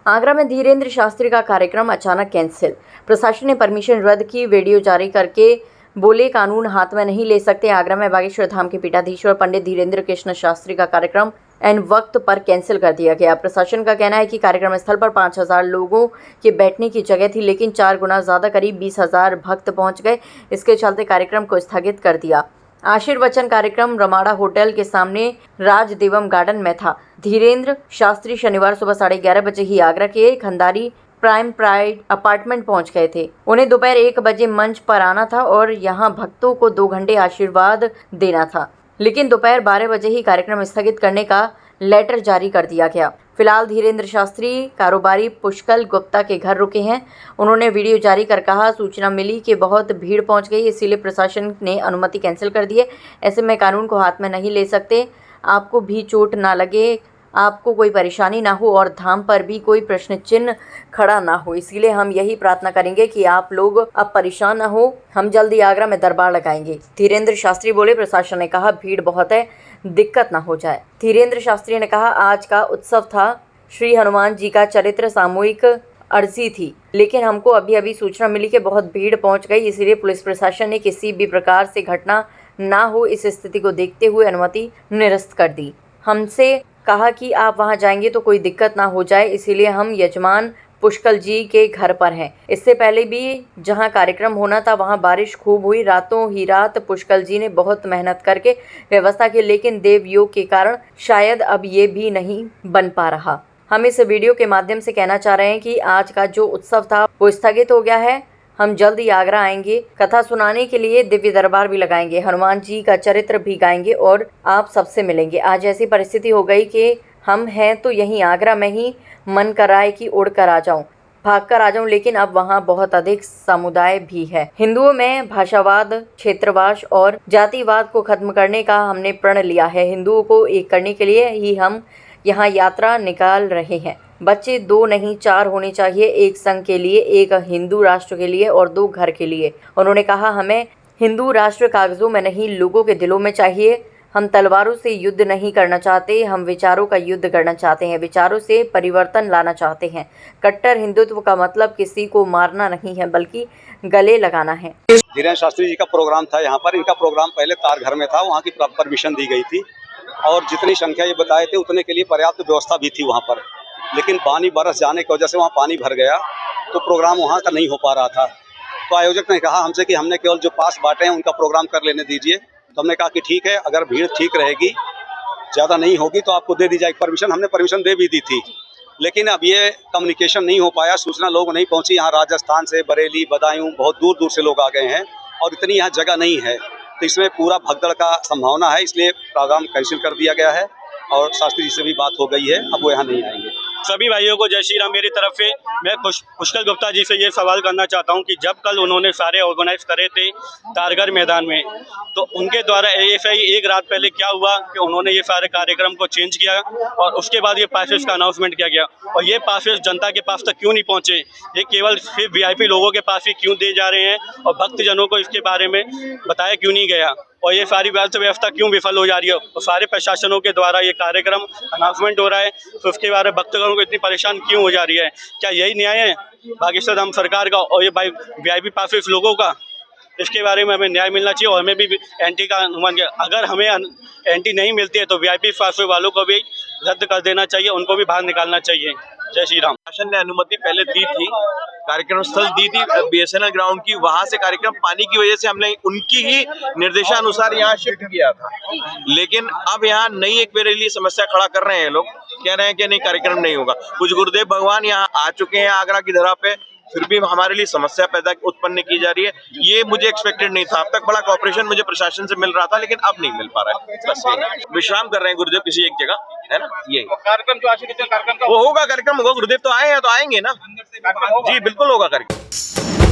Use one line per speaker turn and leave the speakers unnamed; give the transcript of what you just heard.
आगरा में धीरेन्द्र शास्त्री का कार्यक्रम अचानक कैंसिल। प्रशासन ने परमिशन रद्द की। वीडियो जारी करके बोले कानून हाथ में नहीं ले सकते। आगरा में बागेश्वर धाम के पीठाधीश्वर पंडित धीरेन्द्र कृष्ण शास्त्री का कार्यक्रम एन वक्त पर कैंसिल कर दिया गया। प्रशासन का कहना है कि कार्यक्रम स्थल पर 5,000 लोगों के बैठने की जगह थी, लेकिन 4 गुना ज़्यादा करीब 20,000 भक्त पहुंच गए। इसके चलते कार्यक्रम को स्थगित कर दिया। आशीर्वचन कार्यक्रम रमाड़ा होटल के सामने राजदेवम गार्डन में था। धीरेन्द्र शास्त्री शनिवार सुबह 11:30 बजे ही आगरा के खंडारी प्राइम प्राइड अपार्टमेंट पहुंच गए थे। उन्हें दोपहर 1 बजे मंच पर आना था और यहां भक्तों को 2 घंटे आशीर्वाद देना था, लेकिन दोपहर 12 बजे ही कार्यक्रम स्थगित करने का लेटर जारी कर दिया गया। फिलहाल धीरेन्द्र शास्त्री कारोबारी पुष्कल गुप्ता के घर रुके हैं। उन्होंने वीडियो जारी कर कहा, सूचना मिली कि बहुत भीड़ पहुंच गई, इसीलिए प्रशासन ने अनुमति कैंसिल कर दी है। ऐसे में कानून को हाथ में नहीं ले सकते। आपको भी चोट ना लगे, आपको कोई परेशानी ना हो और धाम पर भी कोई प्रश्न चिन्ह खड़ा ना हो, इसीलिए हम यही प्रार्थना करेंगे कि आप लोग अब परेशान ना हो। हम जल्दी आगरा में दरबार लगाएंगे। धीरेन्द्र शास्त्री बोले, प्रशासन ने कहा भीड़ बहुत है, दिक्कत ना हो जाए। धीरेन्द्र शास्त्री ने कहा, आज का उत्सव था, श्री हनुमान जी का चरित्र सामूहिक अर्जी थी, लेकिन हमको अभी अभी सूचना मिली कि बहुत भीड़ पहुंच गई, इसीलिए पुलिस प्रशासन ने किसी भी प्रकार से घटना ना हो इस स्थिति को देखते हुए अनुमति निरस्त कर दी। हमसे कहा कि आप वहां जाएंगे तो कोई दिक्कत ना हो जाए, इसीलिए हम यजमान पुष्कल जी के घर पर हैं। इससे पहले भी जहां कार्यक्रम होना था वहां बारिश खूब हुई। रातों ही रात पुष्कल जी ने बहुत मेहनत करके व्यवस्था की, लेकिन देव योग के कारण शायद अब ये भी नहीं बन पा रहा। हम इस वीडियो के माध्यम से कहना चाह रहे हैं कि आज का जो उत्सव था वो स्थगित हो गया है। हम जल्द ही आगरा आएंगे, कथा सुनाने के लिए दिव्य दरबार भी लगाएंगे, हनुमान जी का चरित्र भी गाएंगे और आप सबसे मिलेंगे। आज ऐसी परिस्थिति हो गई कि हम हैं तो यहीं आगरा में ही, मन कर रहा है कि उड़ कर आ जाऊं, भाग कर आ जाऊं, लेकिन अब वहां बहुत अधिक समुदाय भी है। हिंदुओं में भाषावाद, क्षेत्रवाद और जातिवाद को खत्म करने का हमने प्रण लिया है। हिंदुओं को एक करने के लिए ही हम यहाँ यात्रा निकाल रहे हैं। बच्चे 2 नहीं 4 होने चाहिए, एक संघ के लिए, एक हिंदू राष्ट्र के लिए और 2 घर के लिए। उन्होंने कहा, हमें हिंदू राष्ट्र कागजों में नहीं, लोगों के दिलों में चाहिए। हम तलवारों से युद्ध नहीं करना चाहते, हम विचारों का युद्ध करना चाहते हैं, विचारों से परिवर्तन लाना चाहते हैं। कट्टर हिंदुत्व का मतलब किसी को मारना नहीं है, बल्कि गले लगाना है।
धीरेन्द्र शास्त्री जी का प्रोग्राम था यहाँ पर। इनका प्रोग्राम पहले तार घर में था, वहाँ की परमिशन दी गई थी और जितनी संख्या ये बताए थे उतने के लिए पर्याप्त व्यवस्था भी थी वहाँ पर, लेकिन पानी बरस जाने की वजह से वहाँ पानी भर गया तो प्रोग्राम वहाँ का नहीं हो पा रहा था। तो आयोजक ने कहा हमसे कि हमने केवल जो पास बांटे हैं उनका प्रोग्राम कर लेने दीजिए। तो हमने कहा कि ठीक है, अगर भीड़ ठीक रहेगी, ज़्यादा नहीं होगी तो आपको दे दी जाएगी परमिशन। हमने परमिशन दे भी दी थी, लेकिन अब ये कम्युनिकेशन नहीं हो पाया, सूचना लोग नहीं पहुँची। यहाँ राजस्थान से, बरेली, बदायूं, बहुत दूर दूर से लोग आ गए हैं और इतनी यहाँ जगह नहीं है, तो इसमें पूरा भगदड़ का संभावना है, इसलिए प्रोग्राम कैंसिल कर दिया गया है और शास्त्री जी से भी बात हो गई है, अब वो यहाँ नहीं आएंगे।
सभी भाइयों को जय श्री राम। मेरी तरफ से मैं पुष्कल गुप्ता जी से ये सवाल करना चाहता हूँ कि जब कल उन्होंने सारे ऑर्गेनाइज करे थे तारघर मैदान में, तो उनके द्वारा ऐसा ही एक रात पहले क्या हुआ कि उन्होंने ये सारे कार्यक्रम को चेंज किया और उसके बाद ये पासेस का अनाउंसमेंट किया गया, और ये पासेस जनता के पास तक क्यों नहीं पहुँचे? ये केवल सिर्फ VIP लोगों के पास ही क्यों दिए जा रहे हैं और भक्तजनों को इसके बारे में बताया क्यों नहीं गया? और ये सारी व्यवस्था क्यों विफल हो जा रही है? और सारे प्रशासनों के द्वारा ये कार्यक्रम अनाउंसमेंट हो रहा है, तो उसके बारे में भक्तगणों को इतनी परेशान क्यों हो जा रही है? क्या यही न्याय है बागेश्वर धाम सरकार का और ये VIP पासेस लोगों का? इसके बारे में हमें न्याय मिलना चाहिए और हमें भी एंटी का अनुमान किया। अगर हमें एंटी नहीं मिलती है तो VIP पासेस वालों को भी रद्द कर देना चाहिए, उनको भी बाहर निकालना चाहिए। जय श्री राम।
प्रशासन ने अनुमति पहले दी थी, कार्यक्रम स्थल दी थी BSNL ग्राउंड की, वहां से कार्यक्रम पानी की वजह से हमने उनकी ही निर्देशानुसार यहाँ शिफ्ट किया था, लेकिन अब यहाँ नई एक मेरे लिए समस्या खड़ा कर रहे हैं लोग, कह रहे हैं कि नहीं कार्यक्रम नहीं होगा। कुछ गुरुदेव भगवान यहाँ आ चुके हैं आगरा की धरा पे, फिर भी हमारे लिए समस्या उत्पन्न की जा रही है। ये मुझे एक्सपेक्टेड नहीं था। अब तक बड़ा कॉपरेशन मुझे प्रशासन से मिल रहा था, लेकिन अब नहीं मिल पा रहा है। बस विश्राम कर रहे हैं गुरुदेव किसी एक जगह, है ना। ये
कार्यक्रम जो कार्यक्रम
वो होगा, कार्यक्रम होगा, गुरुदेव तो आए हैं तो आएंगे ना जी, बिल्कुल होगा कार्यक्रम।